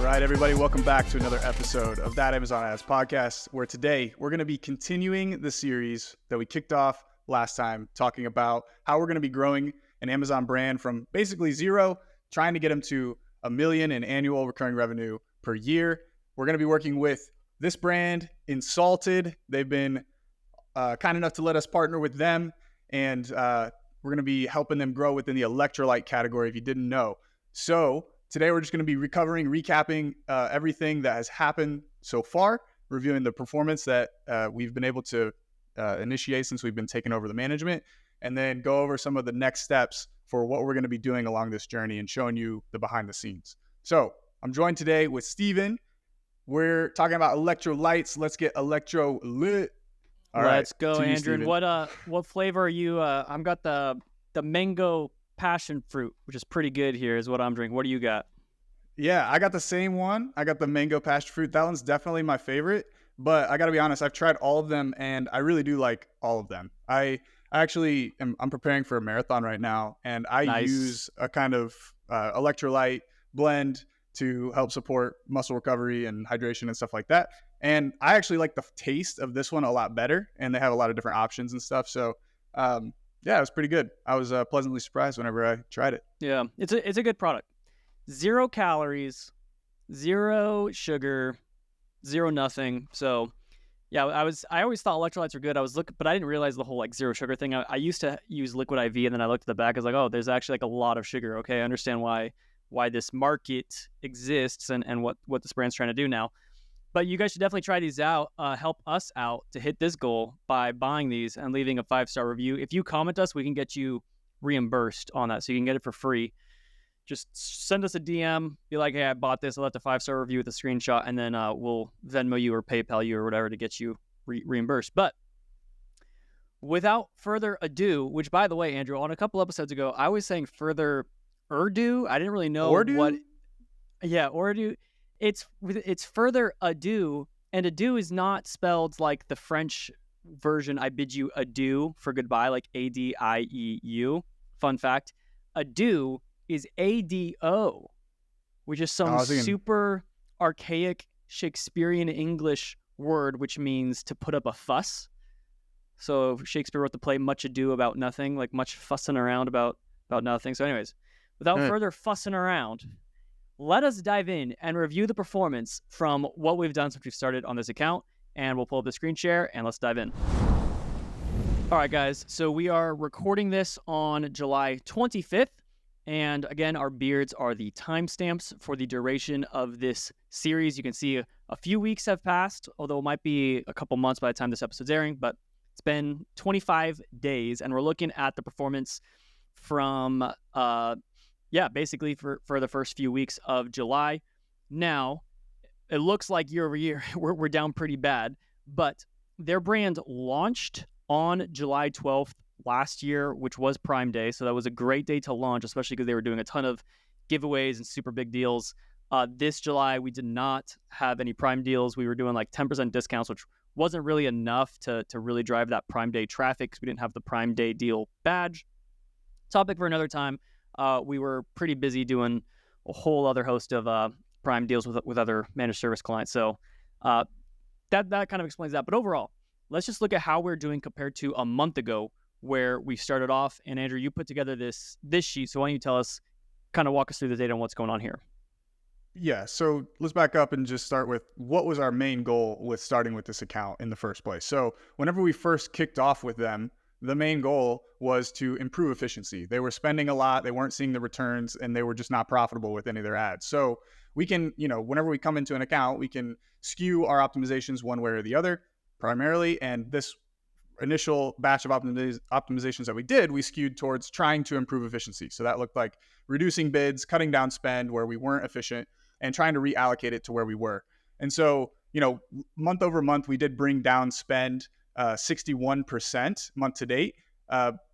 right, everybody, welcome back to another episode of That Amazon Ads Podcast, where today we're going to be continuing the series that we kicked off last time, talking about how we're going to be growing an Amazon brand from basically zero, trying to get them to $1 million in annual recurring revenue per year. We're going to be working with this brand, InSalted. They've been kind enough to let us partner with them, and we're going to be helping them grow within the electrolyte category, if you didn't know. So today we're just going to be recapping everything that has happened so far, reviewing the performance that we've been able to initiate since we've been taking over the management, and then go over some of the next steps for what we're going to be doing along this journey and showing you the behind the scenes. So I'm joined today with Stephen. We're talking about electrolytes. Let's get electro lit. Let's go, Andrew. And what flavor are you? I've got the mango passion fruit, which is pretty good here, is what I'm drinking. What do you got? Yeah, I got the same one. I got the mango passion fruit. That one's definitely my favorite, but I got to be honest, I've tried all of them and I really do like all of them. I'm preparing for a marathon right now, and I use a kind of electrolyte blend to help support muscle recovery and hydration and stuff like that. And I actually like the taste of this one a lot better, and they have a lot of different options and stuff. So, yeah, it was pretty good. I was pleasantly surprised whenever I tried it. Yeah, it's a good product. 0 calories, 0 sugar, 0 nothing. So, yeah, I always thought electrolytes were good. But I didn't realize the whole like 0 sugar thing. I used to use liquid IV, and then I looked at the back. I was like, oh, there's actually like a lot of sugar. Okay, I understand why this market exists and what this brand's trying to do now. But you guys should definitely try these out. Help us out to hit this goal by buying these and leaving a 5-star review. If you comment us, we can get you reimbursed on that. So you can get it for free. Just send us a DM. Be like, hey, I bought this. I left a 5-star review with a screenshot. And then we'll Venmo you or PayPal you or whatever to get you reimbursed. But without further ado, which, by the way, Andrew, on a couple episodes ago, I was saying further ado. I didn't really know what. Yeah, ado. It's further ado, and ado is not spelled like the French version. I bid you adieu for goodbye, like ADIEU. Fun fact: adieu is ADO, which is some super archaic Shakespearean English word, which means to put up a fuss. So Shakespeare wrote the play Much Ado About Nothing, like much fussing around about nothing. So, anyways, without further fussing around, let us dive in and review the performance from what we've done since we've started on this account, and we'll pull up the screen share and let's dive in. All right, guys. So we are recording this on July 25th. And again, our beards are the timestamps for the duration of this series. You can see a few weeks have passed, although it might be a couple months by the time this episode's airing, but it's been 25 days, and we're looking at the performance from basically for the first few weeks of July. Now, it looks like year over year, we're down pretty bad, but their brand launched on July 12th last year, which was Prime Day. So that was a great day to launch, especially because they were doing a ton of giveaways and super big deals. This July, we did not have any Prime deals. We were doing like 10% discounts, which wasn't really enough to really drive that Prime Day traffic because we didn't have the Prime Day deal badge. Topic for another time. We were pretty busy doing a whole other host of Prime deals with other managed service clients. So that kind of explains that. But overall, let's just look at how we're doing compared to a month ago where we started off. And Andrew, you put together this sheet. So why don't you tell us, kind of walk us through the data and what's going on here? Yeah, so let's back up and just start with what was our main goal with starting with this account in the first place. So whenever we first kicked off with them, the main goal was to improve efficiency. They were spending a lot, they weren't seeing the returns, and they were just not profitable with any of their ads. So we can, whenever we come into an account, we can skew our optimizations one way or the other primarily. And this initial batch of optimizations that we did, we skewed towards trying to improve efficiency. So that looked like reducing bids, cutting down spend where we weren't efficient, and trying to reallocate it to where we were. And so, month over month, we did bring down spend 61% month to date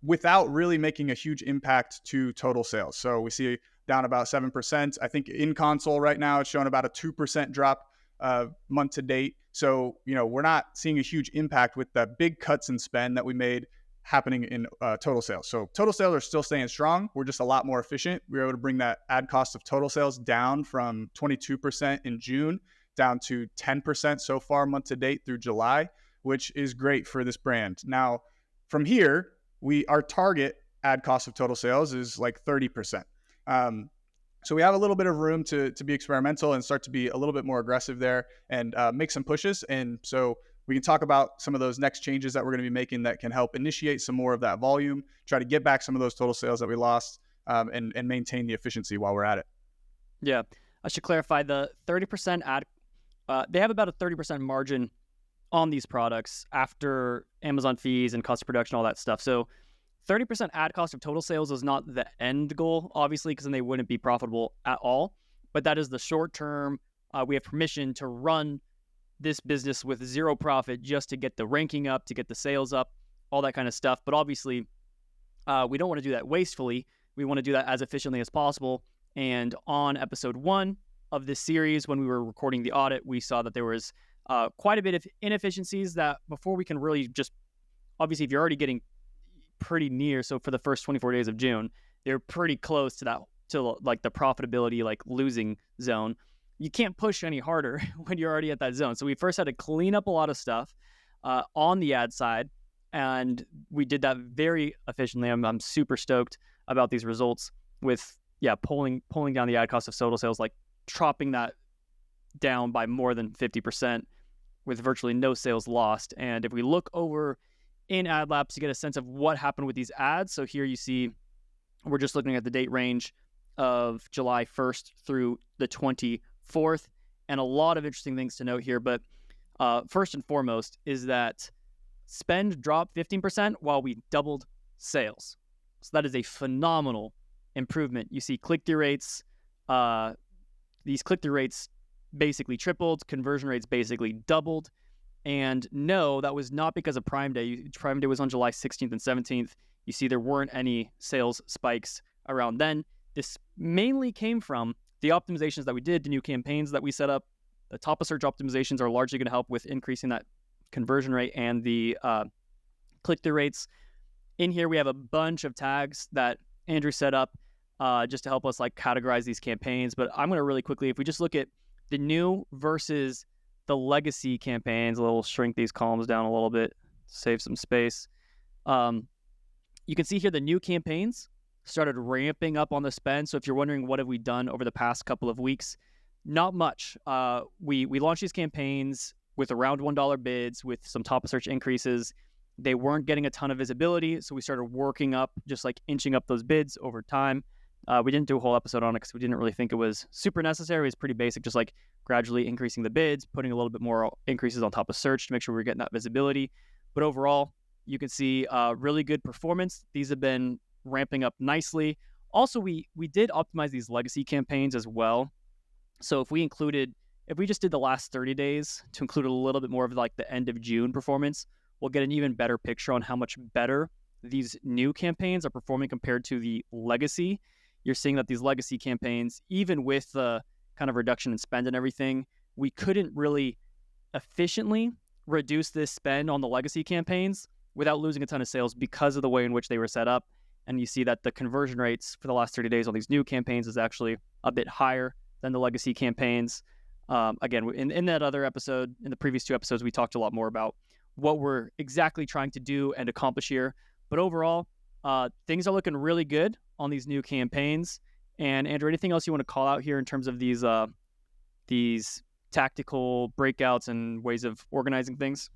without really making a huge impact to total sales. So we see down about 7%. I think in console right now, it's showing about a 2% drop month to date. So, we're not seeing a huge impact with the big cuts in spend that we made happening in total sales. So total sales are still staying strong. We're just a lot more efficient. We were able to bring that ad cost of total sales down from 22% in June down to 10% so far month to date through July, which is great for this brand. Now, from here, our target ad cost of total sales is like 30%. So we have a little bit of room to be experimental and start to be a little bit more aggressive there and make some pushes. And so we can talk about some of those next changes that we're going to be making that can help initiate some more of that volume, try to get back some of those total sales that we lost, and maintain the efficiency while we're at it. Yeah, I should clarify the 30% ad. They have about a 30% margin on these products after Amazon fees and cost of production, all that stuff. So 30% ad cost of total sales is not the end goal, obviously, because then they wouldn't be profitable at all. But that is the short term. We have permission to run this business with zero profit just to get the ranking up, to get the sales up, all that kind of stuff. But obviously, we don't want to do that wastefully. We want to do that as efficiently as possible. And on episode 1 of this series, when we were recording the audit, we saw that there was quite a bit of inefficiencies that before we can really just, obviously, if you're already getting pretty near, so for the first 24 days of June, they're pretty close to that, to like the profitability, like losing zone. You can't push any harder when you're already at that zone. So we first had to clean up a lot of stuff on the ad side, and we did that very efficiently. I'm super stoked about these results with, pulling down the ad cost of total sales, like chopping that down by more than 50% with virtually no sales lost. And if we look over in Ad Labs to get a sense of what happened with these ads, so here you see we're just looking at the date range of July 1st through the 24th, and a lot of interesting things to note here. But first and foremost is that spend dropped 15% while we doubled sales. So that is a phenomenal improvement. You see click-through rates, these click-through rates basically tripled, conversion rates basically doubled. And no, that was not because of Prime Day. Prime Day was on July 16th and 17th. You see there weren't any sales spikes around then. This mainly came from the optimizations that we did, the new campaigns that we set up. The top of search optimizations are largely going to help with increasing that conversion rate and the click-through rates. In here, we have a bunch of tags that Andrew set up just to help us like categorize these campaigns. But I'm going to really quickly, if we just look at the new versus the legacy campaigns, a little shrink these columns down a little bit, save some space. You can see here the new campaigns started ramping up on the spend. So if you're wondering what have we done over the past couple of weeks, not much. We launched these campaigns with around $1 bids with some top of search increases. They weren't getting a ton of visibility, so we started working up, just like inching up those bids over time. We didn't do a whole episode on it because we didn't really think it was super necessary. It was pretty basic, just like gradually increasing the bids, putting a little bit more increases on top of search to make sure we're getting that visibility. But overall, you can see really good performance. These have been ramping up nicely. Also, we did optimize these legacy campaigns as well. So if we just did the last 30 days to include a little bit more of like the end of June performance, we'll get an even better picture on how much better these new campaigns are performing compared to the legacy. You're seeing that these legacy campaigns, even with the kind of reduction in spend and everything, we couldn't really efficiently reduce this spend on the legacy campaigns without losing a ton of sales because of the way in which they were set up. And you see that the conversion rates for the last 30 days on these new campaigns is actually a bit higher than the legacy campaigns. Again, in that other episode, in the previous 2 episodes, we talked a lot more about what we're exactly trying to do and accomplish here. But overall, things are looking really good on these new campaigns. And Andrew, anything else you want to call out here in terms of these tactical breakouts and ways of organizing things?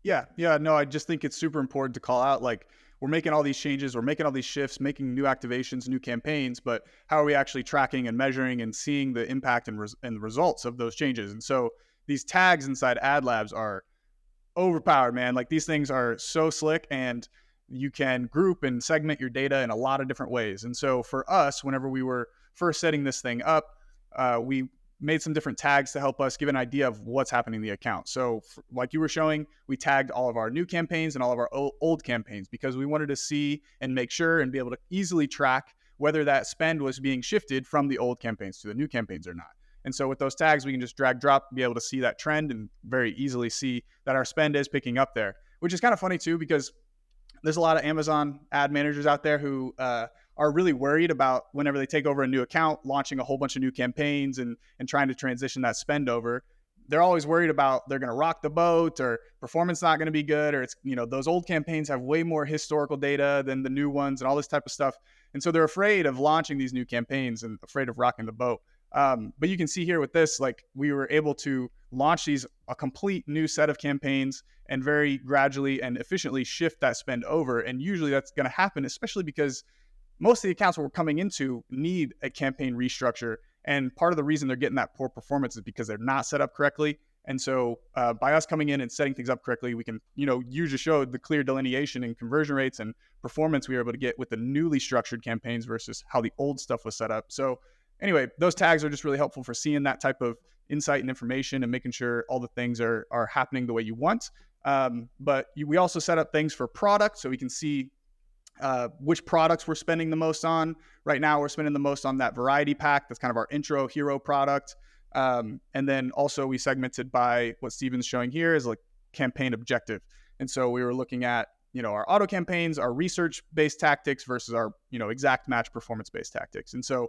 Yeah, no, I just think it's super important to call out, like, we're making all these changes, we're making all these shifts, making new activations, new campaigns, but how are we actually tracking and measuring and seeing the impact and the results of those changes? And so these tags inside Ad Labs are overpowered, man. Like, these things are so slick, and you can group and segment your data in a lot of different ways. And so for us, whenever we were first setting this thing up, we made some different tags to help us give an idea of what's happening in the account. So like you were showing, we tagged all of our new campaigns and all of our old campaigns because we wanted to see and make sure and be able to easily track whether that spend was being shifted from the old campaigns to the new campaigns or not. And so with those tags, we can just drag, drop, be able to see that trend and very easily see that our spend is picking up there, which is kind of funny too, because there's a lot of Amazon ad managers out there who are really worried about whenever they take over a new account, launching a whole bunch of new campaigns and trying to transition that spend over. They're always worried about they're going to rock the boat or performance not going to be good, or it's, those old campaigns have way more historical data than the new ones and all this type of stuff. And so they're afraid of launching these new campaigns and afraid of rocking the boat. But you can see here with this, like, we were able to launch a complete new set of campaigns and very gradually and efficiently shift that spend over. And usually that's going to happen, especially because most of the accounts we're coming into need a campaign restructure. And part of the reason they're getting that poor performance is because they're not set up correctly. And so by us coming in and setting things up correctly, we can, usually show the clear delineation in conversion rates and performance we were able to get with the newly structured campaigns versus how the old stuff was set up. So anyway, those tags are just really helpful for seeing that type of insight and information and making sure all the things are happening the way you want. But we also set up things for product, so we can see which products we're spending the most on. Right now, we're spending the most on that variety pack. That's kind of our intro hero product. And then also we segmented by what Stephen's showing here is like campaign objective. And so we were looking at, our auto campaigns, our research-based tactics versus our, exact match performance-based tactics. And so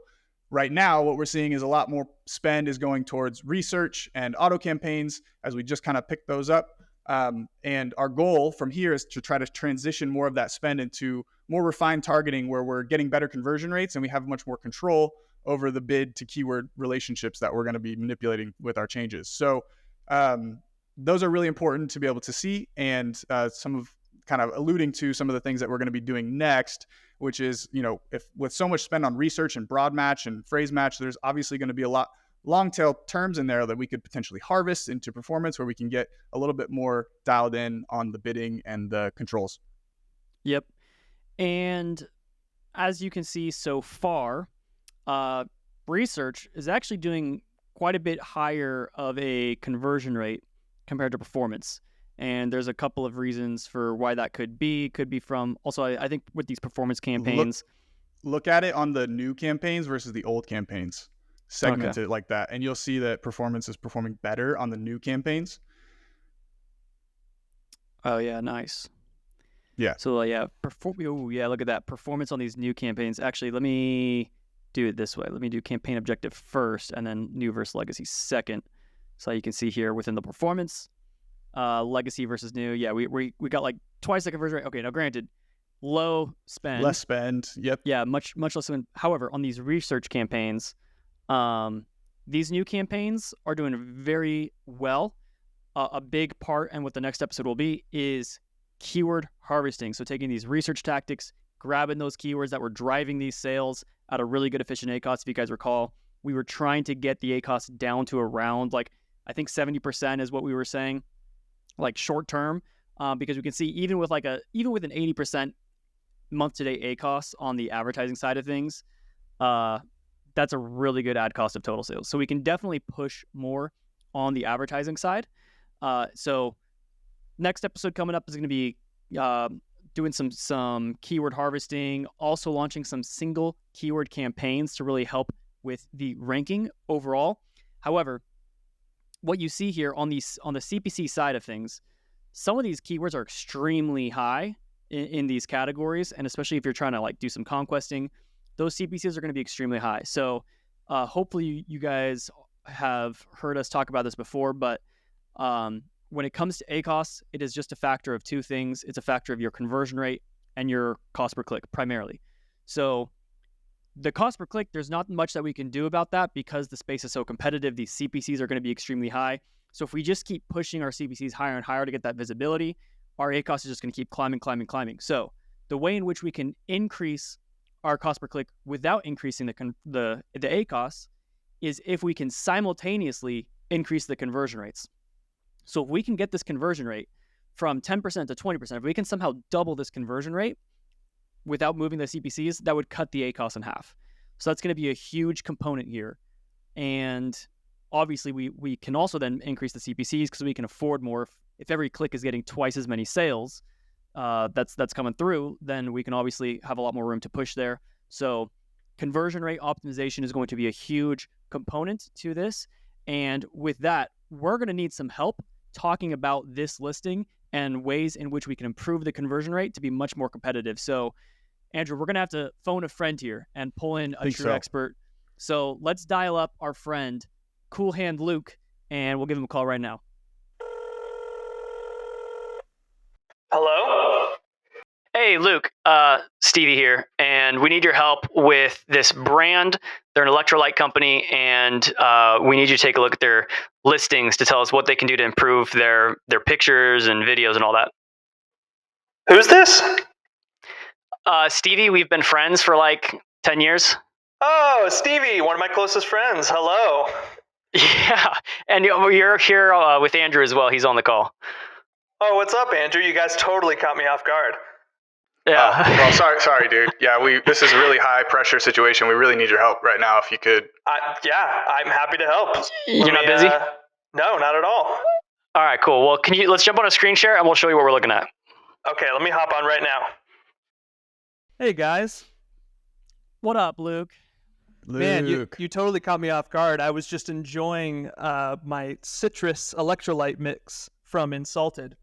right now, what we're seeing is a lot more spend is going towards research and auto campaigns as we just kind of pick those up. And our goal from here is to try to transition more of that spend into more refined targeting where we're getting better conversion rates and we have much more control over the bid to keyword relationships that we're going to be manipulating with our changes. So those are really important to be able to see, and some of kind of alluding to some of the things that we're going to be doing next, which is, if with so much spend on research and broad match and phrase match, there's obviously going to be a lot long tail terms in there that we could potentially harvest into performance where we can get a little bit more dialed in on the bidding and the controls. Yep. And as you can see so far, research is actually doing quite a bit higher of a conversion rate compared to performance. And there's a couple of reasons for why that could be. Could be from also, I think with these performance campaigns. Look at it on the new campaigns versus the old campaigns. Segment it like that, and you'll see that performance is performing better on the new campaigns. Oh yeah, nice. Yeah. So look at that performance on these new campaigns. Actually, let me do it this way. Let me do campaign objective first, and then new versus legacy second. So you can see here within the performance, legacy versus new. Yeah, we got like twice the conversion rate. Okay, now granted, low spend, less spend. Yep. Yeah, much less spend. However, on these research campaigns, these new campaigns are doing very well. A big part, and what the next episode will be, is keyword harvesting. So taking these research tactics, grabbing those keywords that were driving these sales at a really good efficient ACoS. If you guys recall, we were trying to get the ACoS down to around, like, I think 70% is what we were saying, like short term, because we can see even with an 80% month to date ACoS on the advertising side of things, that's a really good ad cost of total sales. So we can definitely push more on the advertising side. So next episode coming up is going to be doing some keyword harvesting, also launching some single keyword campaigns to really help with the ranking overall. However, what you see here on the CPC side of things, some of these keywords are extremely high in these categories, and especially if you're trying to like do some conquesting, those CPCs are going to be extremely high. So hopefully you guys have heard us talk about this before, but when it comes to ACoS, it is just a factor of two things. It's a factor of your conversion rate and your cost per click primarily. So the cost per click, there's not much that we can do about that because the space is so competitive. These CPCs are going to be extremely high. So if we just keep pushing our CPCs higher and higher to get that visibility, our ACoS is just going to keep climbing. So the way in which we can increase our cost per click without increasing the ACoS is if we can simultaneously increase the conversion rates. So if we can get this conversion rate from 10% to 20%, if we can somehow double this conversion rate without moving the CPCs, that would cut the ACoS in half. So that's going to be a huge component here. And obviously we can also then increase the CPCs because we can afford more. If every click is getting twice as many sales that's coming through, then we can obviously have a lot more room to push there. So conversion rate optimization is going to be a huge component to this. And with that, we're going to need some help talking about this listing and ways in which we can improve the conversion rate to be much more competitive. So, Andrew, we're going to have to phone a friend here and pull in a true expert. So let's dial up our friend, Cool Hand Luke, and we'll give him a call right now. Hello? Hey, Luke, Stevie here, and we need your help with this brand. They're an electrolyte company, and we need you to take a look at their listings to tell us what they can do to improve their pictures and videos and all that. Who's this? Stevie, we've been friends for like 10 years. Oh, Stevie, one of my closest friends. Hello. Yeah, and you're here with Andrew as well. He's on the call. Oh, what's up, Andrew? You guys totally caught me off guard. Yeah. Well, sorry, dude. Yeah, this is a really high pressure situation. We really need your help right now. If you could. Yeah, I'm happy to help. You're not busy? No, not at all. All right, cool. Well, let's jump on a screen share and we'll show you what we're looking at. Okay, let me hop on right now. Hey guys. What up, Luke? Man, you totally caught me off guard. I was just enjoying my citrus electrolyte mix from InSalted.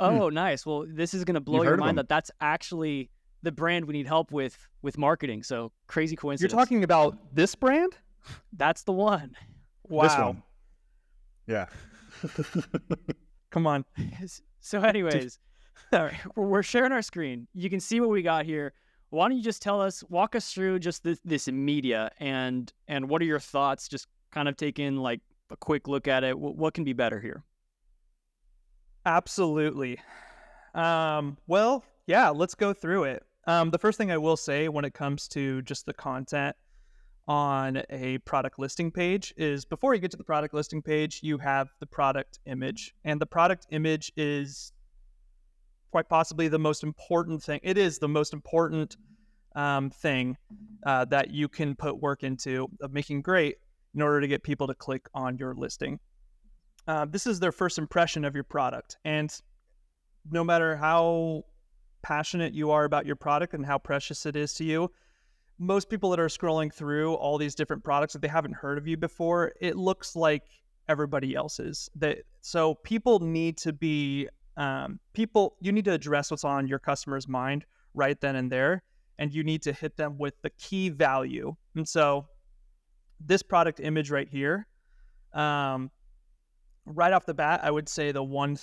Oh, nice. Well, this is going to blow your mind that that's actually the brand we need help with marketing. So crazy coincidence. You're talking about this brand? That's the one. Wow. This one. Yeah. Come on. So anyways, all right, we're sharing our screen. You can see what we got here. Why don't you just walk us through just this media and what are your thoughts? Just kind of take in like a quick look at it. What can be better here? Absolutely. Well, yeah, let's go through it. The first thing I will say when it comes to just the content on a product listing page is before you get to the product listing page, you have the product image. And the product image is quite possibly the most important thing. It is the most important thing that you can put work into of making great in order to get people to click on your listing. This is their first impression of your product. And no matter how passionate you are about your product and how precious it is to you, most people that are scrolling through all these different products that they haven't heard of you before, it looks like everybody else's. So people need to be, you need to address what's on your customer's mind right then and there, and you need to hit them with the key value. And so this product image right here, right off the bat, I would say the one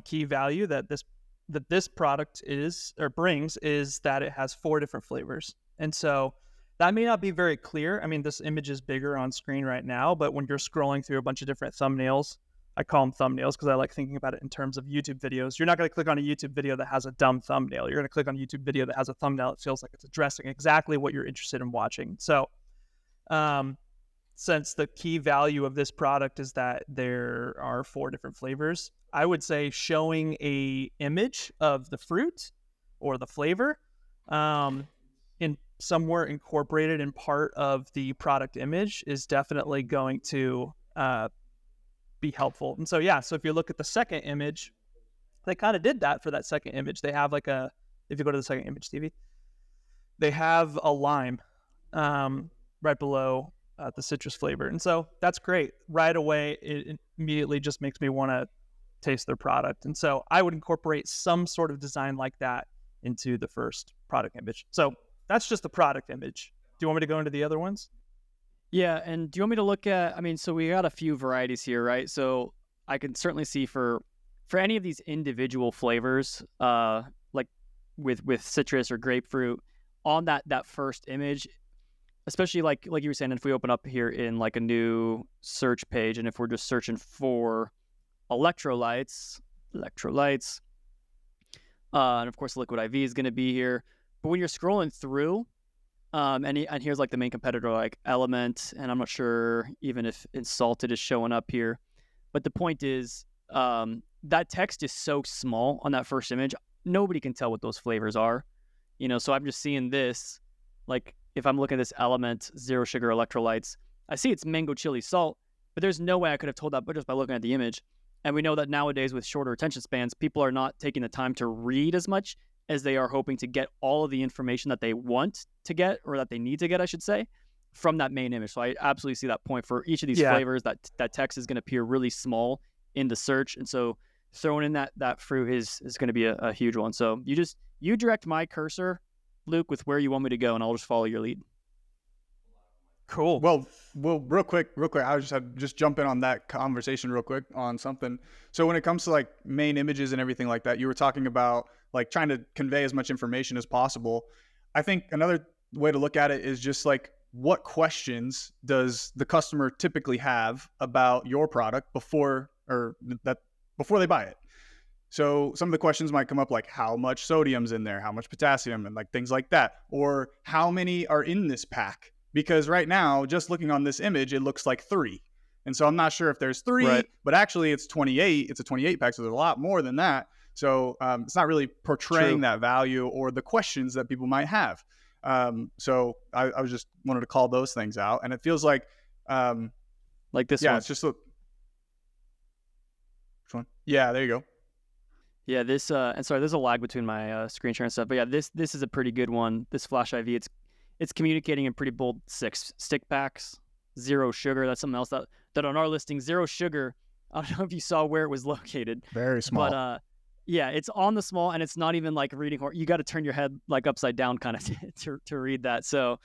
key value that this product brings is that it has 4 different flavors. And so that may not be very clear. I mean, this image is bigger on screen right now, but when you're scrolling through a bunch of different thumbnails, I call them thumbnails because I like thinking about it in terms of YouTube videos. You're not going to click on a YouTube video that has a dumb thumbnail. You're going to click on a YouTube video that has a thumbnail that feels like it's addressing exactly what you're interested in watching. So, since the key value of this product is that there are 4 different flavors, I would say showing a image of the fruit or the flavor in somewhere incorporated in part of the product image is definitely going to be helpful. And so, so if you look at the second image, they kind of did that for that second image. They have if you go to the second image, Stevie, they have a lime right below the citrus flavor. And so that's great. Right away, it immediately just makes me want to taste their product. And so I would incorporate some sort of design like that into the first product image. So that's just the product image. Do you want me to go into the other ones? Yeah, and do you want me to look at, so we got a few varieties here, right? So I can certainly see for any of these individual flavors, like with citrus or grapefruit, on that first image, especially like you were saying, if we open up here in like a new search page, and if we're just searching for electrolytes, and of course liquid IV is going to be here. But when you're scrolling through, and here's like the main competitor, like Element, and I'm not sure even if InSalted is showing up here. But the point is, that text is so small on that first image, nobody can tell what those flavors are. So I'm just seeing this, like if I'm looking at this Element 0 sugar electrolytes, I see it's mango chili salt, but there's no way I could have told that but just by looking at the image. And we know that nowadays with shorter attention spans, people are not taking the time to read as much as they are hoping to get all of the information that they want to get, or that they need to get, I should say, from that main image. So I absolutely see that point. For each of these flavors, that text is going to appear really small in the search. And so throwing in that fruit is going to be a huge one. So you direct my cursor, Luke, with where you want me to go, and I'll just follow your lead. Cool. Well, real quick. I just jump in on that conversation real quick on something. So when it comes to like main images and everything like that, you were talking about like trying to convey as much information as possible. I think another way to look at it is just like, what questions does the customer typically have about your product before they buy it? So some of the questions might come up like, how much sodium's in there, how much potassium, and like things like that, or how many are in this pack? Because right now, just looking on this image, it looks like 3. And so I'm not sure if there's 3, Right. but actually it's 28. It's a 28 pack, so there's a lot more than that. So it's not really portraying True. that value or the questions that people might have. So I was just wanted to call those things out. And it feels like this yeah, one. it's just which one? Yeah, there you go. Yeah, this and sorry, there's a lag between my screen share and stuff. But yeah, this is a pretty good one. This Flash IV, it's communicating in pretty bold stick packs, 0 sugar. That's something else that on our listing, 0 sugar. I don't know if you saw where it was located. Very small. But yeah, it's on the small, and it's not even like reading. You got to turn your head like upside down, kind of to read that. So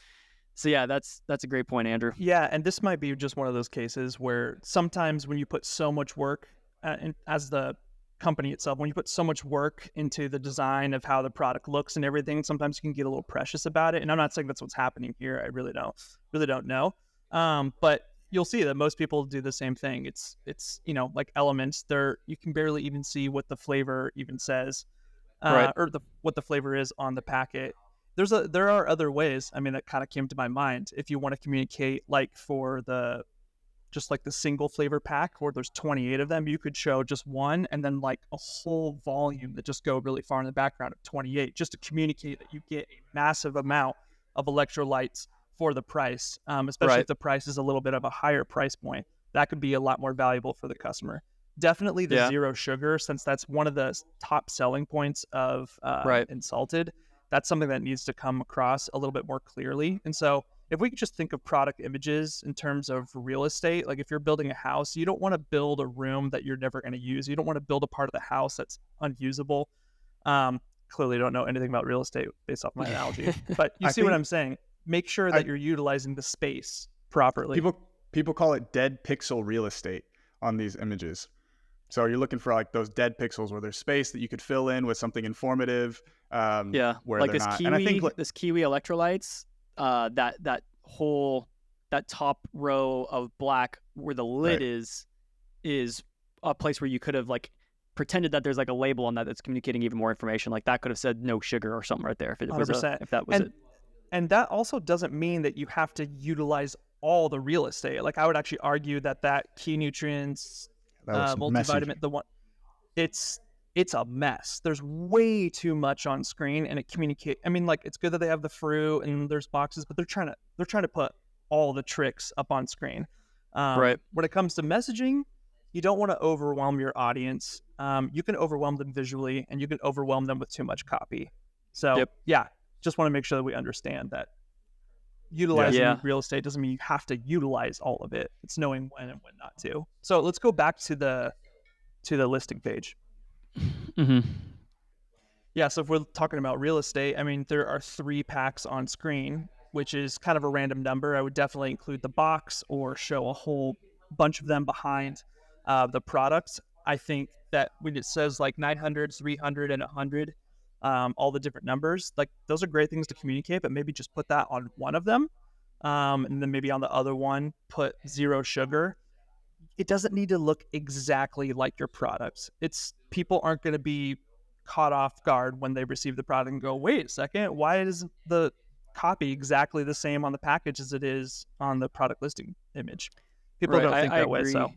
yeah, that's a great point, Andrew. Yeah, and this might be just one of those cases where sometimes when you put so much work, as the company itself, when you put so much work into the design of how the product looks and everything, sometimes you can get a little precious about it. And I'm not saying that's what's happening here. I really don't know. But you'll see that most people do the same thing. It's like elements. You can barely even see what the flavor even says, Right. or what the flavor is on the packet. There are other ways. I mean, that kind of came to my mind. If you want to communicate, like for just like the single flavor pack where there's 28 of them, you could show just one and then like a whole volume that just go really far in the background of 28, just to communicate that you get a massive amount of electrolytes for the price, especially Right. if the price is a little bit of a higher price point. That could be a lot more valuable for the customer. Definitely the Yeah. 0 sugar, since that's one of the top selling points of Right. InSalted. That's something that needs to come across a little bit more clearly. And so if we could just think of product images in terms of real estate, like if you're building a house, you don't want to build a room that you're never going to use. You don't want to build a part of the house that's unusable. Clearly don't know anything about real estate based off my analogy, but you see what I'm saying. Make sure that you're utilizing the space properly. People call it dead pixel real estate on these images. So you're looking for like those dead pixels where there's space that you could fill in with something informative. Yeah, where like they're this not. kiwi, And I think this kiwi electrolytes, that top row of black where the lid Right. is a place where you could have like pretended that there's like a label on that that's communicating even more information. Like that could have said no sugar or something right there if it was 100%. if that was it. And that also doesn't mean that you have to utilize all the real estate. Like I would actually argue that key nutrients, that was messy. multivitamin, the one, it's a mess. There's way too much on screen, and it communicate. I mean, like it's good that they have the fruit and there's boxes, but they're trying to put all the tricks up on screen. Right. When it comes to messaging, you don't want to overwhelm your audience. You can overwhelm them visually, and you can overwhelm them with too much copy. So Yep. yeah, just want to make sure that we understand that utilizing Yeah. real estate doesn't mean you have to utilize all of it. It's knowing when and when not to. So let's go back to the listing page. Mm-hmm. Yeah, so if we're talking about real estate, I mean, there are 3 packs on screen, which is kind of a random number. I would definitely include the box or show a whole bunch of them behind the products. I think that when it says like 900, 300, and 100, all the different numbers, like those are great things to communicate, but maybe just put that on one of them. And then maybe on the other one, put 0 sugar. It doesn't need to look exactly like your products. People aren't going to be caught off guard when they receive the product and go, wait a second, why is the copy exactly the same on the package as it is on the product listing image? People Right, don't think I that way. agree. So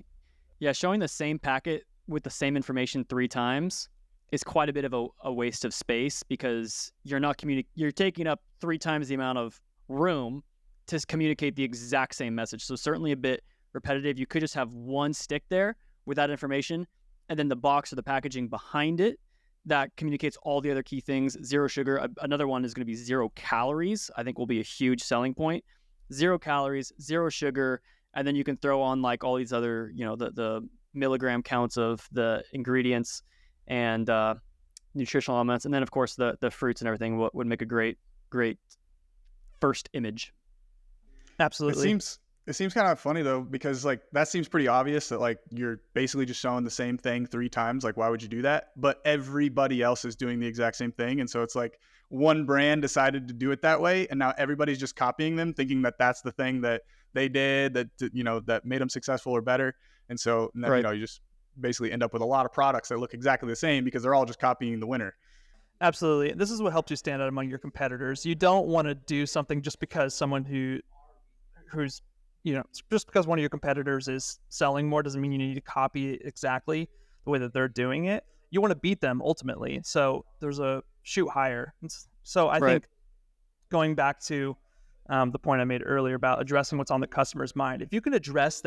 Yeah, showing the same packet with the same information 3 times is quite a bit of a waste of space, because you're taking up 3 times the amount of room to communicate the exact same message. So certainly a bit repetitive. You could just have one stick there with that information, and then the box or the packaging behind it that communicates all the other key things. 0 sugar. Another one is going to be 0 calories. I think will be a huge selling point. 0 calories, 0 sugar, and then you can throw on like all these other, the milligram counts of the ingredients and nutritional elements, and then of course the fruits and everything would make a great first image. Absolutely. It seems kind of funny though, because like that seems pretty obvious that like you're basically just showing the same thing 3 times. Like, why would you do that? But everybody else is doing the exact same thing, and so it's like one brand decided to do it that way, and now everybody's just copying them, thinking that that's the thing that they did that that made them successful or better. And so Right. you just basically end up with a lot of products that look exactly the same because they're all just copying the winner. Absolutely. This is what helps you stand out among your competitors. You don't want to do something just because someone who's just because one of your competitors is selling more doesn't mean you need to copy it exactly the way that they're doing it. You want to beat them ultimately. So there's a shoot higher. So I think going back to the point I made earlier about addressing what's on the customer's mind, if you can address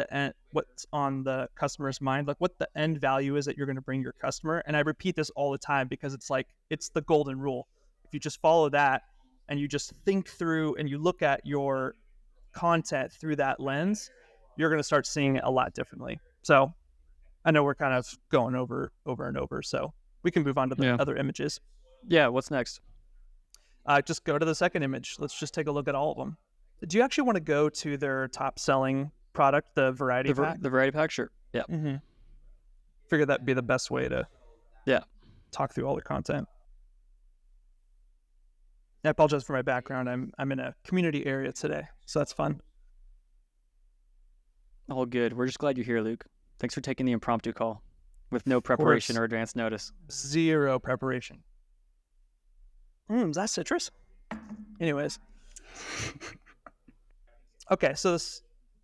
what's on the customer's mind, like what the end value is that you're going to bring your customer. And I repeat this all the time because it's the golden rule. If you just follow that and you just think through and you look at your content through that lens, you're going to start seeing it a lot differently. So I know we're kind of going over and over, so we can move on to the other images. Yeah, what's next? Just go to the second image. Let's just take a look at all of them. Do you actually want to go to their top selling product, the variety pack? The variety pack, sure. Yeah. Mm-hmm. Figured that'd be the best way to talk through all their content. I apologize for my background. I'm in a community area today, so that's fun. All good. We're just glad you're here, Luke. Thanks for taking the impromptu call with no preparation or advance notice. Zero preparation. Is that citrus? Anyways. Okay, so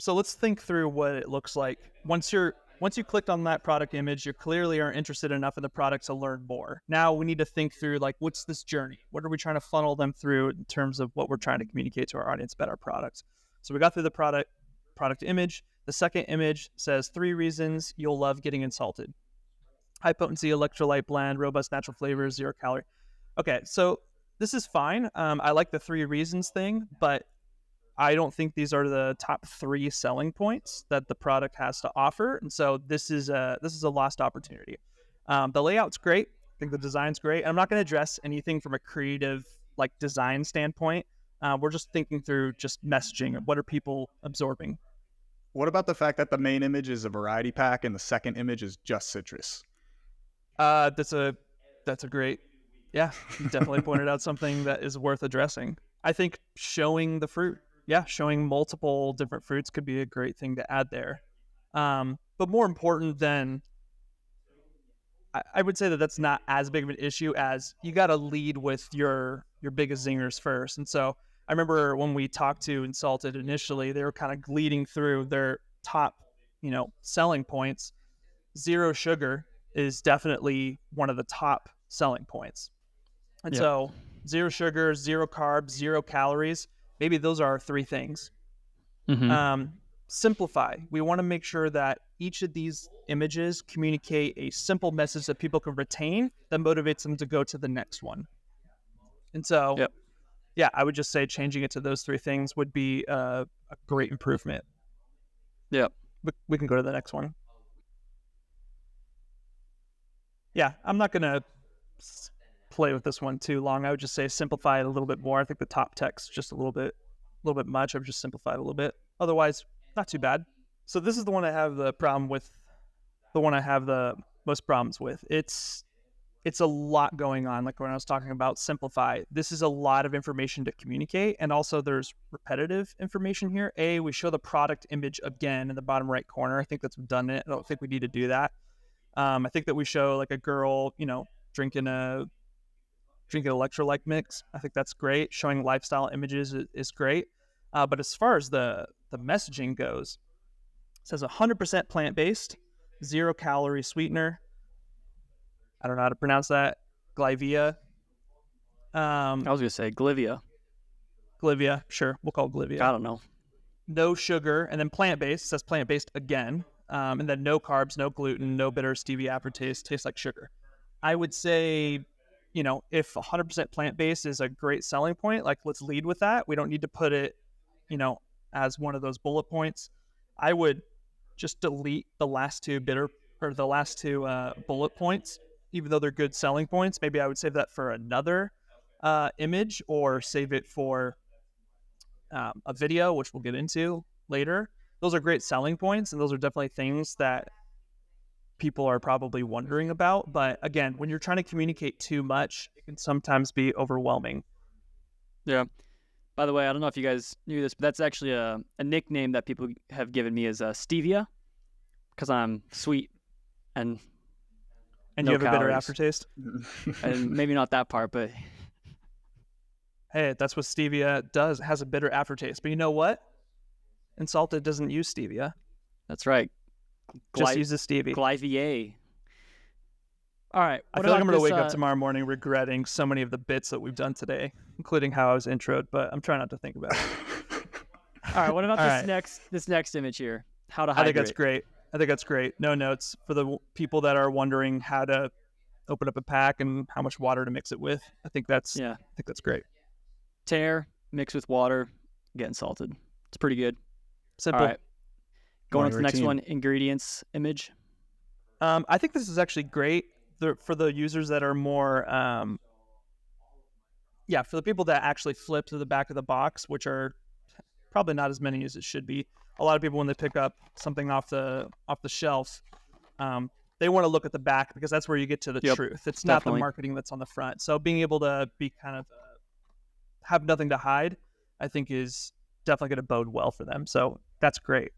let's think through what it looks like. Once you clicked on that product image, you clearly are interested enough in the product to learn more. Now we need to think through, like, what's this journey? What are we trying to funnel them through in terms of what we're trying to communicate to our audience about our products? So we got through the product image. The second image says 3 reasons you'll love getting InSalted. High potency electrolyte blend, robust natural flavors, 0 calorie. Okay, so this is fine. I like the 3 reasons thing, but I don't think these are the top 3 selling points that the product has to offer. And so this is a lost opportunity. The layout's great. I think the design's great. And I'm not going to address anything from a creative design standpoint. We're just thinking through just messaging. What are people absorbing? What about the fact that the main image is a variety pack and the second image is just citrus? That's a great, you definitely pointed out something that is worth addressing. I think showing the fruit, showing multiple different fruits could be a great thing to add there. But more important than, I would say that that's not as big of an issue as you got to lead with your biggest zingers first. And so I remember when we talked to InSalted initially, they were kind of leading through their top, selling points. 0 sugar is definitely one of the top selling points. And so 0 sugar, 0 carbs, 0 calories, maybe those are our 3 things. Mm-hmm. Simplify. We want to make sure that each of these images communicate a simple message that people can retain that motivates them to go to the next one. And so, I would just say changing it to those 3 things would be a great improvement. Yeah. We can go to the next one. Yeah, I'm not going to play with this one too long. I would just say simplify it a little bit more. I think the top text just a little bit much. I would just simplify it a little bit. Otherwise, not too bad. So this is the one I have the problem with. The one I have the most problems with. It's a lot going on. Like when I was talking about simplify, this is a lot of information to communicate. And also there's repetitive information here. We show the product image again in the bottom right corner. I think that's redundant. I don't think we need to do that. I think that we show like a girl, drinking an electrolyte mix. I think that's great. Showing lifestyle images is great. But as far as the messaging goes, it says 100% plant-based, 0 calorie sweetener. I don't know how to pronounce that. Glyvia. I was going to say Glivia. Glivia, sure. We'll call it Glivia. I don't know. No sugar. And then plant-based. It says plant-based again. And then no carbs, no gluten, no bitter stevia aftertaste. Tastes like sugar. I would say, if 100% plant-based is a great selling point, let's lead with that. We don't need to put it, as one of those bullet points. I would just delete the last 2 bitter bullet points, even though they're good selling points. Maybe I would save that for another image, or save it for a video, which we'll get into later. Those are great selling points, and those are definitely things that people are probably wondering about. But again, when you're trying to communicate too much, it can sometimes be overwhelming. Yeah. By the way, I don't know if you guys knew this, but that's actually a nickname that people have given me as Stevia, because I'm sweet and And no you have a bitter calories. aftertaste. And maybe not that part, but Hey, that's what stevia does. It has a bitter aftertaste. But you know what? InSalted doesn't use stevia. that's right. Just uses stevia. Glyvier. All right. I feel like I'm going to wake up tomorrow morning regretting so many of the bits that we've done today, including how I was introed, but I'm trying not to think about it. All right. What about All this right. next image here? How to I hydrate. think that's great. No notes for the people that are wondering how to open up a pack and how much water to mix it with. I think that's great. Tear, mix with water, get InSalted. It's pretty good. Simple. All right. Going on to the Morning next routine. one, ingredients image. I think this is actually great for the users that are more, for the people that actually flip to the back of the box, which are probably not as many as it should be. A lot of people, when they pick up something off the shelf, they want to look at the back because that's where you get to the truth. It's not the definitely. marketing that's on the front. So being able to be kind of have nothing to hide, I think is definitely going to bode well for them. So that's great.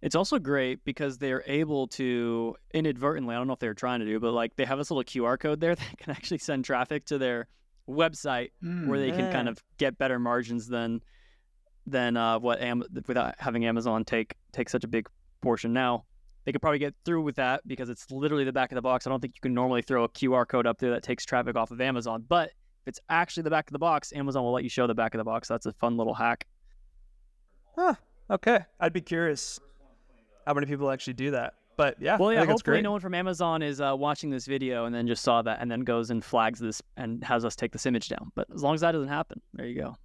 It's also great because they're able to inadvertently, I don't know if they were trying to do, but like they have this little QR code there that can actually send traffic to their website where they can kind of get better margins than without having Amazon take such a big portion. Now they could probably get through with that because it's literally the back of the box. I don't think you can normally throw a QR code up there that takes traffic off of Amazon, but if it's actually the back of the box, Amazon will let you show the back of the box. That's a fun little hack. Huh. Okay. I'd be curious how many people actually do that. But yeah, Well, I yeah, think it's hopefully great. no one from Amazon is watching this video and then just saw that and then goes and flags this and has us take this image down. But as long as that doesn't happen, there you go.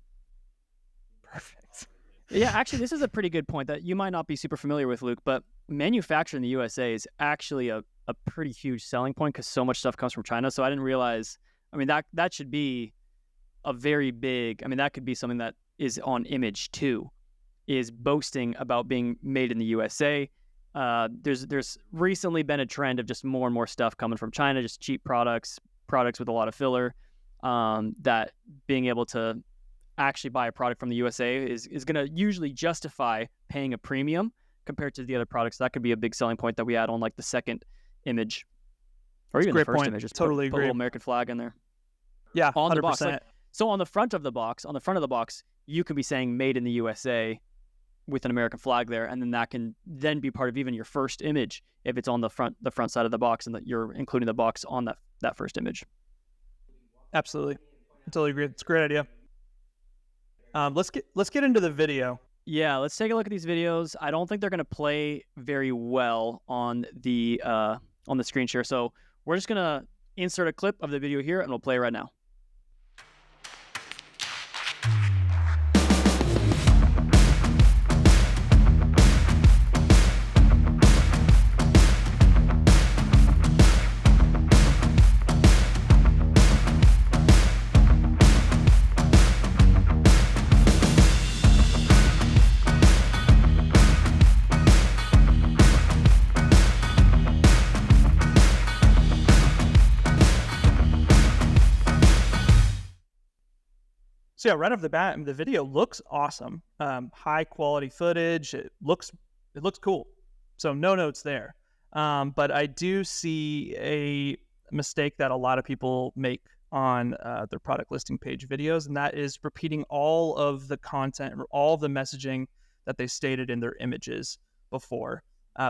Perfect. Yeah, actually, this is a pretty good point that you might not be super familiar with, Luke, but manufacture in the USA is actually a pretty huge selling point because so much stuff comes from China. So I didn't realize, I mean, that should be a very big, I mean, that could be something that is on image too, is boasting about being made in the USA. There's recently been a trend of just more and more stuff coming from China, just cheap products with a lot of filler, that being able to actually buy a product from the USA is going to usually justify paying a premium compared to the other products. That could be a big selling point that we add on like the second image or even the Great first point. image. Just Totally put a agree. little American flag in there. Yeah, On 100%. the box. So on the front of the box, you can be saying made in the USA with an American flag there, and then that can then be part of even your first image if it's on the front side of the box and that you're including the box on that first image. Absolutely. I totally agree. It's a great idea. Let's get into the video. Yeah, let's take a look at these videos. I don't think they're going to play very well on the screen share, so we're just going to insert a clip of the video here, and we'll play right now. So yeah, right off the bat, the video looks awesome. High quality footage. It looks cool. So no notes there. But I do see a mistake that a lot of people make on their product listing page videos, and that is repeating all of the content or all of the messaging that they stated in their images before.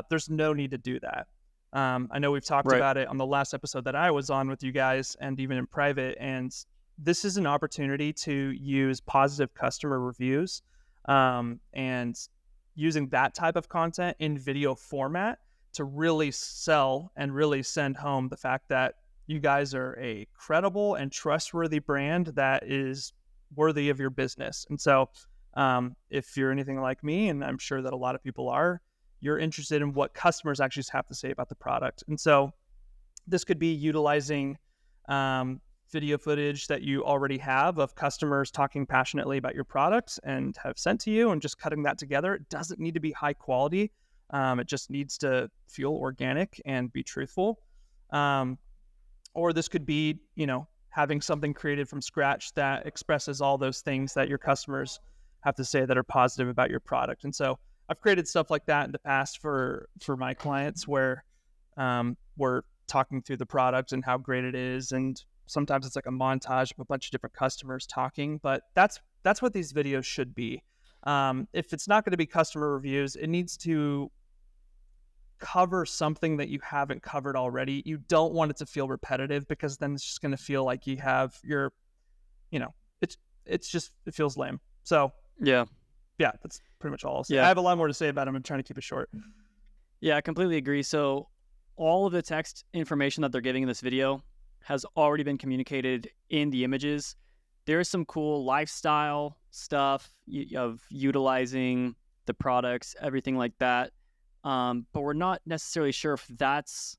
There's no need to do that. I know we've talked about it on the last episode that I was on with you guys and even in private, and this is an opportunity to use positive customer reviews and using that type of content in video format to really sell and really send home the fact that you guys are a credible and trustworthy brand that is worthy of your business. And so if you're anything like me, and I'm sure that a lot of people are, you're interested in what customers actually have to say about the product. And so this could be utilizing video footage that you already have of customers talking passionately about your products and have sent to you, and just cutting that together. It doesn't need to be high quality. It just needs to feel organic and be truthful. Or this could be, having something created from scratch that expresses all those things that your customers have to say that are positive about your product. And so I've created stuff like that in the past for my clients, where we're talking through the product and how great it is. And sometimes it's like a montage of a bunch of different customers talking, but that's what these videos should be. If it's not going to be customer reviews, it needs to cover something that you haven't covered already. You don't want it to feel repetitive, because then it's just going to feel like you have your, it feels lame. So yeah, that's pretty much all I'll say. Yeah. I have a lot more to say about them. I'm trying to keep it short. Yeah, I completely agree. So all of the text information that they're giving in this video has already been communicated in the images. There is some cool lifestyle stuff of utilizing the products, everything like that. But we're not necessarily sure if that's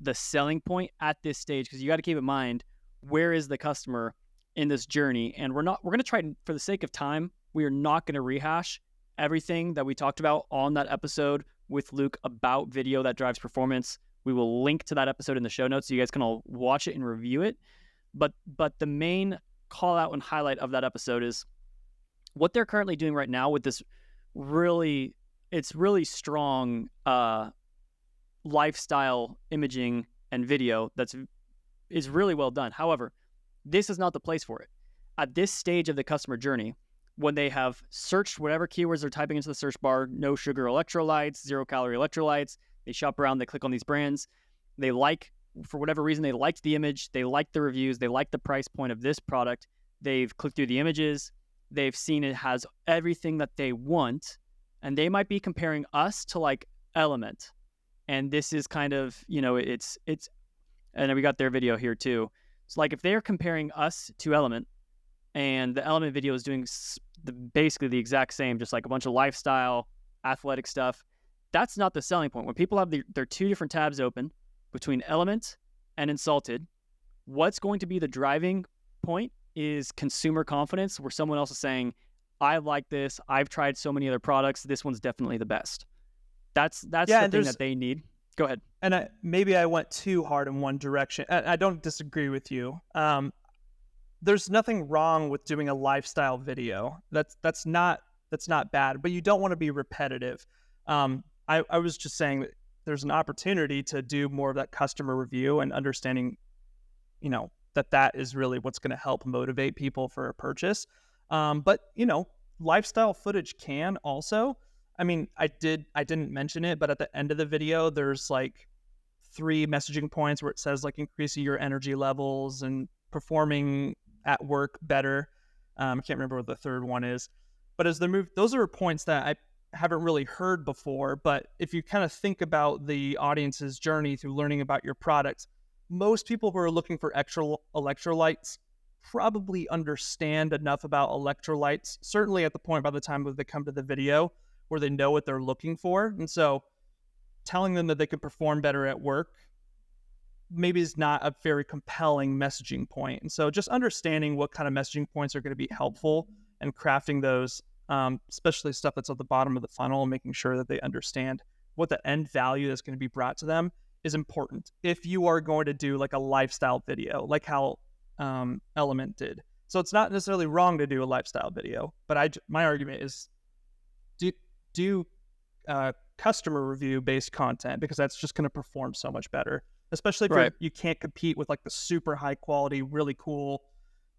the selling point at this stage, because you got to keep in mind, where is the customer in this journey? And we're going to try, for the sake of time, we are not going to rehash everything that we talked about on that episode with Luke about video that drives performance. We will link to that episode in the show notes so you guys can all watch it and review it. But the main call out and highlight of that episode is what they're currently doing right now with this really strong lifestyle imaging and video is really well done. However, this is not the place for it. At this stage of the customer journey, when they have searched whatever keywords they're typing into the search bar, no sugar electrolytes, 0 calorie electrolytes, they shop around, they click on these brands, they for whatever reason, they liked the image, they liked the reviews, they liked the price point of this product, they've clicked through the images, they've seen it has everything that they want, and they might be comparing us to like Element. And this is kind of, it's, and we got their video here too. It's like if they're comparing us to Element, and the Element video is doing basically the exact same, just like a bunch of lifestyle, athletic stuff, that's not the selling point. When people have their two different tabs open between Element and InSalted, what's going to be the driving point is consumer confidence, where someone else is saying, I like this, I've tried so many other products, this one's definitely the best. That's the thing that they need. Go ahead. And maybe I went too hard in one direction. I don't disagree with you. There's nothing wrong with doing a lifestyle video. That's not bad, but you don't want to be repetitive. I was just saying that there's an opportunity to do more of that customer review and understanding, that is really what's going to help motivate people for a purchase. But lifestyle footage can also, I didn't mention it, but at the end of the video, there's like 3 messaging points where it says like increasing your energy levels and performing at work better. I can't remember what the third one is, but as they move, those are points that I haven't really heard before. But if you kind of think about the audience's journey through learning about your products, most people who are looking for extra electrolytes probably understand enough about electrolytes, certainly at the point by the time that they come to the video, where they know what they're looking for. And so telling them that they could perform better at work maybe is not a very compelling messaging point. And so just understanding what kind of messaging points are going to be helpful and crafting those, especially stuff that's at the bottom of the funnel, and making sure that they understand what the end value that's going to be brought to them is important. If you are going to do like a lifestyle video, like how Element did. So it's not necessarily wrong to do a lifestyle video, but my argument is do customer review based content, because that's just going to perform so much better, especially if you can't compete with like the super high quality, really cool,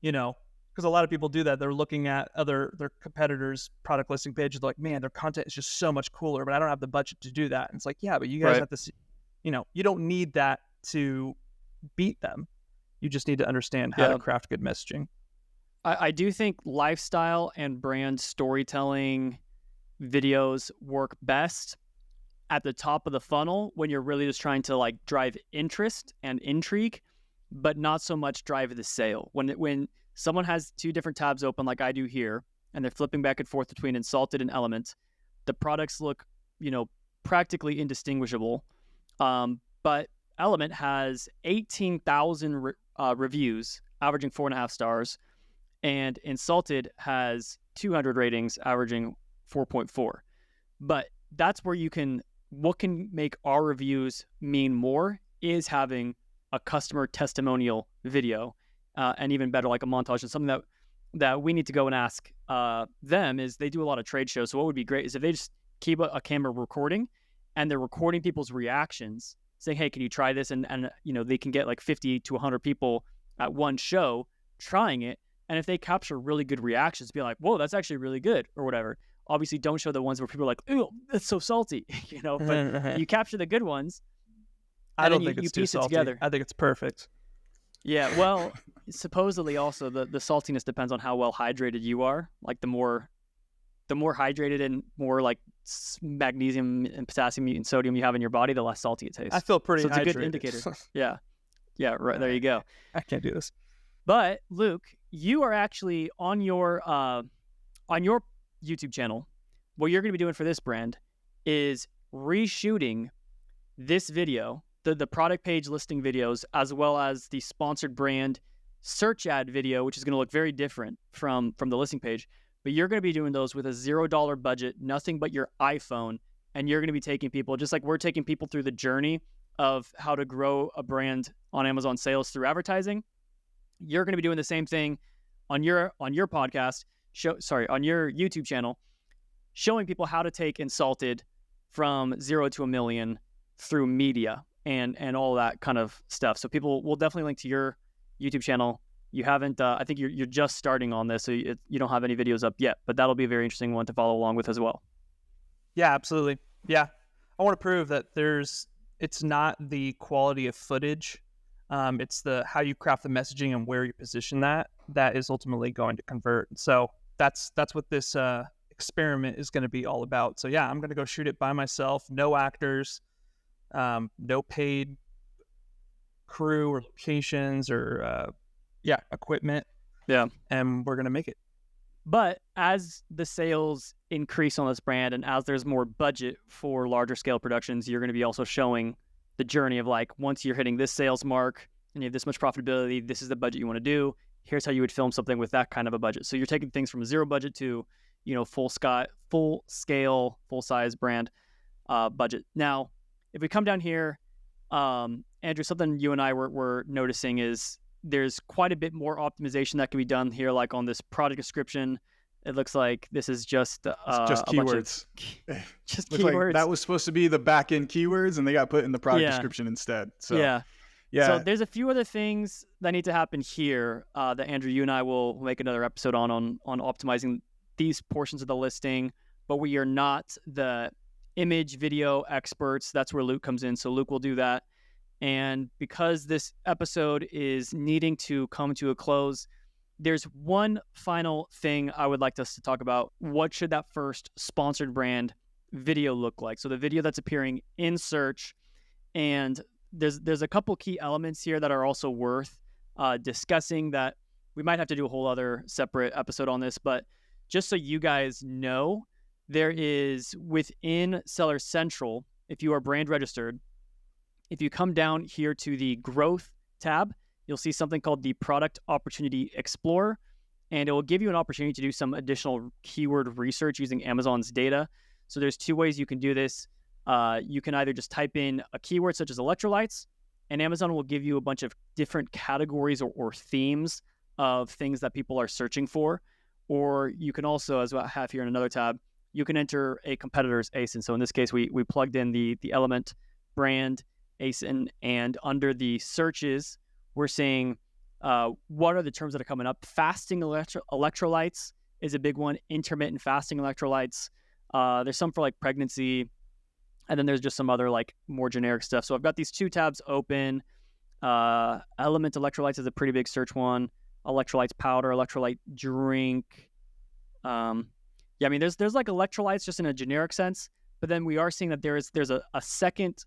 because a lot of people do that. They're looking at their competitors' product listing pages, like, man, their content is just so much cooler, but I don't have the budget to do that. And it's like, yeah, but you guys have to see, you don't need that to beat them. You just need to understand how to craft good messaging. I do think lifestyle and brand storytelling videos work best at the top of the funnel when you're really just trying to like drive interest and intrigue, but not so much drive the sale. When someone has 2 different tabs open like I do here, and they're flipping back and forth between InSalted and Element, the products look, practically indistinguishable. But Element has 18,000 reviews, averaging 4.5 stars, and InSalted has 200 ratings, averaging 4.4. But that's where what can make our reviews mean more is having a customer testimonial video, and even better, like a montage. And something that we need to go and ask them is they do a lot of trade shows. So what would be great is if they just keep a camera recording, and they're recording people's reactions, saying, hey, can you try this? And they can get like 50 to 100 people at one show trying it. And if they capture really good reactions, be like, whoa, that's actually really good, or whatever. Obviously, don't show the ones where people are like, "Ooh, it's so salty," But you capture the good ones. I don't think it's too salty. Together. I think it's perfect. Yeah, well, supposedly also the saltiness depends on how well hydrated you are. Like the more hydrated and more like magnesium and potassium and sodium you have in your body, the less salty it tastes. I feel pretty. So it's hydrated. a good indicator. Yeah, right. There you go. I can't do this. But Luke, you are actually on your YouTube channel. What you're going to be doing for this brand is reshooting this video, the product page listing videos, as well as the sponsored brand search ad video, which is going to look very different from the listing page. But you're going to be doing those with a $0 budget, nothing but your iPhone, and you're going to be taking people, just like we're taking people through the journey of how to grow a brand on Amazon sales through advertising. You're going to be doing the same thing on your podcast, on your YouTube channel, showing people how to take InSalted from 0 to 1 million through media and all that kind of stuff. So people will definitely link to your YouTube channel. You haven't, I think you're just starting on this, so you don't have any videos up yet, but that'll be a very interesting one to follow along with as well. Yeah, absolutely. Yeah. I want to prove that it's not the quality of footage. It's how you craft the messaging and where you position that is ultimately going to convert. So that's what this experiment is going to be all about. So yeah, I'm going to go shoot it by myself, no actors, no paid crew or locations or equipment. Yeah. And we're going to make it. But as the sales increase on this brand and as there's more budget for larger scale productions, you're going to be also showing the journey of like, once you're hitting this sales mark and you have this much profitability, this is the budget you want to do. Here's how you would film something with that kind of a budget. So you're taking things from a zero budget to, full scale, full size brand budget. Now, if we come down here, Andrew, something you and I were noticing is there's quite a bit more optimization that can be done here, like on this product description. It looks like this is just keywords. Just keywords. Like that was supposed to be the back end keywords, and they got put in the product description instead. So yeah. So there's a few other things that need to happen here that Andrew, you and I will make another episode on optimizing these portions of the listing. But we are not the image video experts. That's where Luke comes in. So Luke will do that. And because this episode is needing to come to a close, there's one final thing I would like us to talk about. What should that first sponsored brand video look like? So the video that's appearing in search, and there's a couple key elements here that are also worth discussing that we might have to do a whole other separate episode on this. But just so you guys know, there is within Seller Central, if you are brand registered, if you come down here to the growth tab, you'll see something called the Product Opportunity Explorer, and it will give you an opportunity to do some additional keyword research using Amazon's data. So there's two ways you can do this. You can either just type in a keyword such as electrolytes, and Amazon will give you a bunch of different categories or themes of things that people are searching for. Or you can also, as I have here in another tab, you can enter a competitor's ASIN. So in this case, we plugged in the Element brand ASIN, and under the searches, we're seeing what are the terms that are coming up. Fasting electrolytes is a big one. Intermittent fasting electrolytes. There's some for like pregnancy, and then there's just some other like more generic stuff. So I've got these two tabs open. Element electrolytes is a pretty big search one. Electrolytes powder, electrolyte drink. I mean, there's like electrolytes just in a generic sense, but then we are seeing that there's a second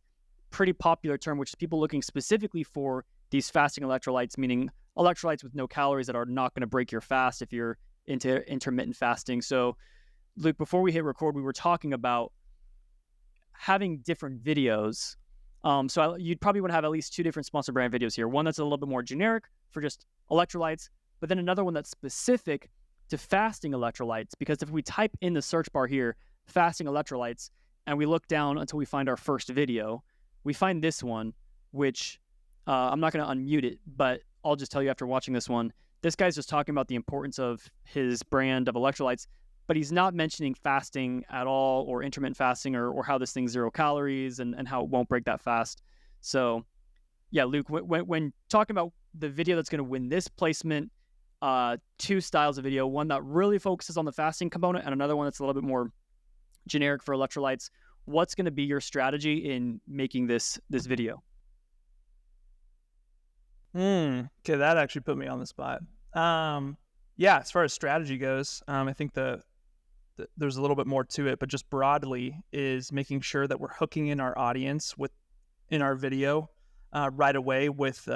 pretty popular term, which is people looking specifically for these fasting electrolytes, meaning electrolytes with no calories that are not going to break your fast if you're into intermittent fasting. So, Luke, before we hit record, we were talking about having different videos. You'd probably want to have at least 2 different sponsor brand videos here. One that's a little bit more generic for just electrolytes, but then another one that's specific to fasting electrolytes. Because if we type in the search bar here, fasting electrolytes, and we look down until we find our first video, we find this one, which I'm not going to unmute it, but I'll just tell you after watching this one, this guy's just talking about the importance of his brand of electrolytes, but he's not mentioning fasting at all, or intermittent fasting, or how this thing's 0 calories and how it won't break that fast. So yeah, Luke, when talking about the video that's going to win this placement, 2 styles of video, one that really focuses on the fasting component and another one that's a little bit more generic for electrolytes. What's going to be your strategy in making this video? Okay, that actually put me on the spot. Yeah, as far as strategy goes, I think there's a little bit more to it, but just broadly is making sure that we're hooking in our audience in our video right away with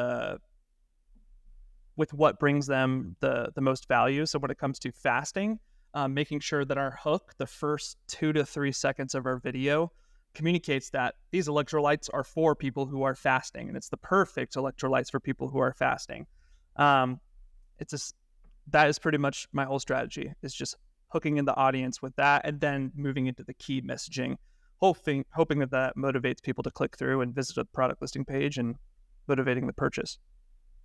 what brings them the most value. So when it comes to fasting, making sure that our hook, the first 2 to 3 seconds of our video, communicates that these electrolytes are for people who are fasting, and it's the perfect electrolytes for people who are fasting. That is pretty much my whole strategy, is just hooking in the audience with that and then moving into the key messaging, hoping that motivates people to click through and visit a product listing page and motivating the purchase.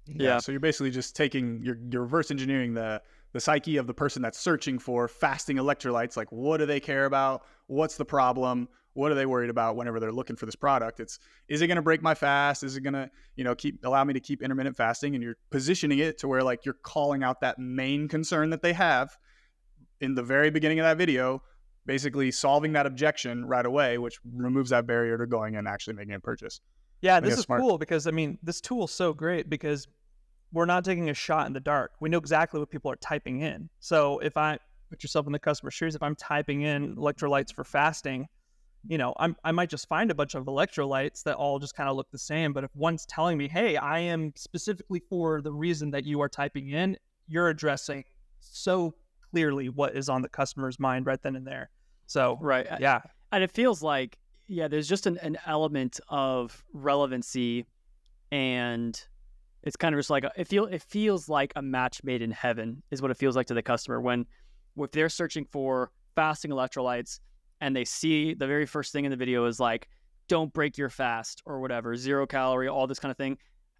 Yeah. So you're basically just you're reverse engineering the psyche of the person that's searching for fasting electrolytes. Like, what do they care about? What's the problem? What are they worried about whenever they're looking for this product? Is it going to break my fast? Is it going to, allow me to keep intermittent fasting? And you're positioning it to where, like, you're calling out that main concern that they have in the very beginning of that video, basically solving that objection right away, which removes that barrier to going and actually making a purchase. Yeah, this is cool because, this tool is so great because we're not taking a shot in the dark. We know exactly what people are typing in. So if I put yourself in the customer's shoes, if I'm typing in electrolytes for fasting, I might just find a bunch of electrolytes that all just kind of look the same. But if one's telling me, hey, I am specifically for the reason that you are typing in, you're addressing so clearly what is on the customer's mind right then and there. So, right. Yeah. And it feels like, there's just an element of relevancy, and it's kind of just like it feels like a match made in heaven is what it feels like to the customer if they're searching for fasting electrolytes and they see the very first thing in the video is like, don't break your fast or whatever, 0 calorie, all this kind of thing.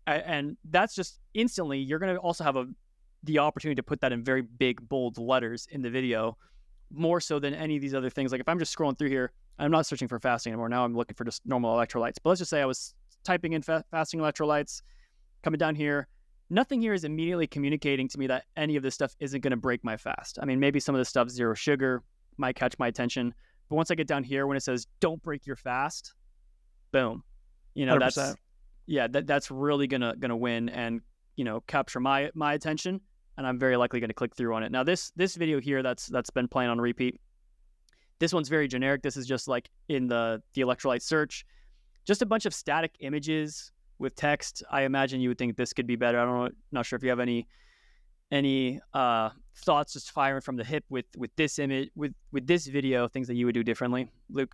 And that's just instantly, you're going to also have the opportunity to put that in very big, bold letters in the video, more so than any of these other things. Like if I'm just scrolling through here, I'm not searching for fasting anymore. Now I'm looking for just normal electrolytes. But let's just say I was typing in fasting electrolytes, coming down here. Nothing here is immediately communicating to me that any of this stuff isn't going to break my fast. I mean, maybe some of this stuff, 0 sugar, might catch my attention. But once I get down here, when it says, don't break your fast, boom. 100%. That's really gonna win and, capture my attention. And I'm very likely going to click through on it. Now, this video here that's been playing on repeat, this one's very generic. This is just like in the electrolyte search, just a bunch of static images with text. I imagine you would think this could be better. I don't know, not sure if you have any thoughts just firing from the hip with this image, with this video, things that you would do differently, Luke.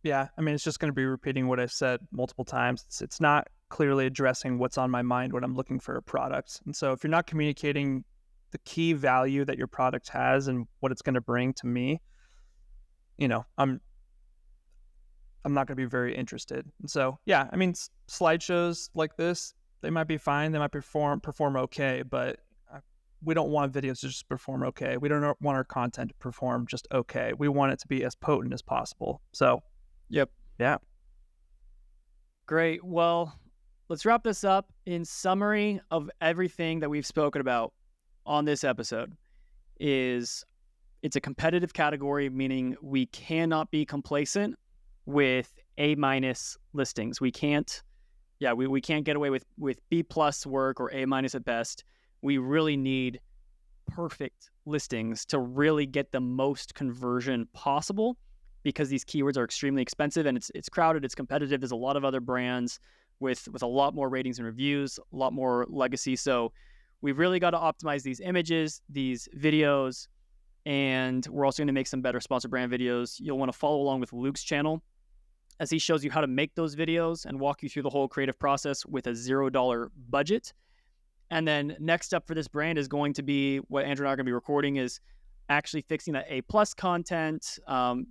Yeah, it's just going to be repeating what I've said multiple times. It's not clearly addressing what's on my mind when I'm looking for a product. And so if you're not communicating the key value that your product has and what it's going to bring to me, I'm not going to be very interested. And so, yeah, slideshows like this, they might be fine. They might perform okay, but we don't want videos to just perform okay. We don't want our content to perform just okay. We want it to be as potent as possible. So, yep. Yeah. Great. Well, let's wrap this up. In summary of everything that we've spoken about on this episode, it's a competitive category, meaning we cannot be complacent with A- listings. We can't get away with B+ work or A- at best. We really need perfect listings to really get the most conversion possible, because these keywords are extremely expensive and it's crowded, it's competitive. There's a lot of other brands with a lot more ratings and reviews, a lot more legacy. So we've really got to optimize these images, these videos, and we're also going to make some better sponsor brand videos. You'll want to follow along with Luke's channel as he shows you how to make those videos and walk you through the whole creative process with a $0 budget. And then next up for this brand is going to be what Andrew and I are going to be recording is actually fixing that A+ content,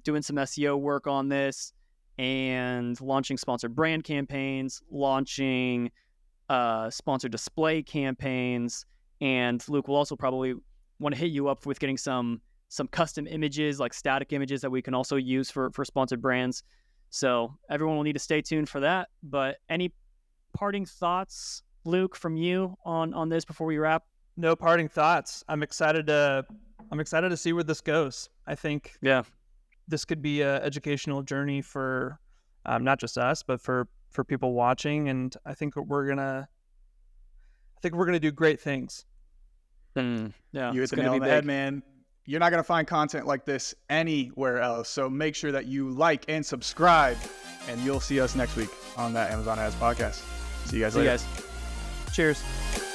doing some SEO work on this, and launching sponsored brand campaigns, launching sponsored display campaigns. And Luke will also probably want to hit you up with getting some custom images, like static images that we can also use for sponsored brands. So everyone will need to stay tuned for that. But any parting thoughts, Luke, from you on this before we wrap? No parting thoughts. I'm excited to see where this goes. I think this could be an educational journey for not just us, but for people watching. And I think we're gonna do great things. Yeah, you hit the nail on the head, man. You're not going to find content like this anywhere else. So make sure that you like and subscribe, and you'll see us next week on that Amazon Ads podcast. See you guys later. Cheers.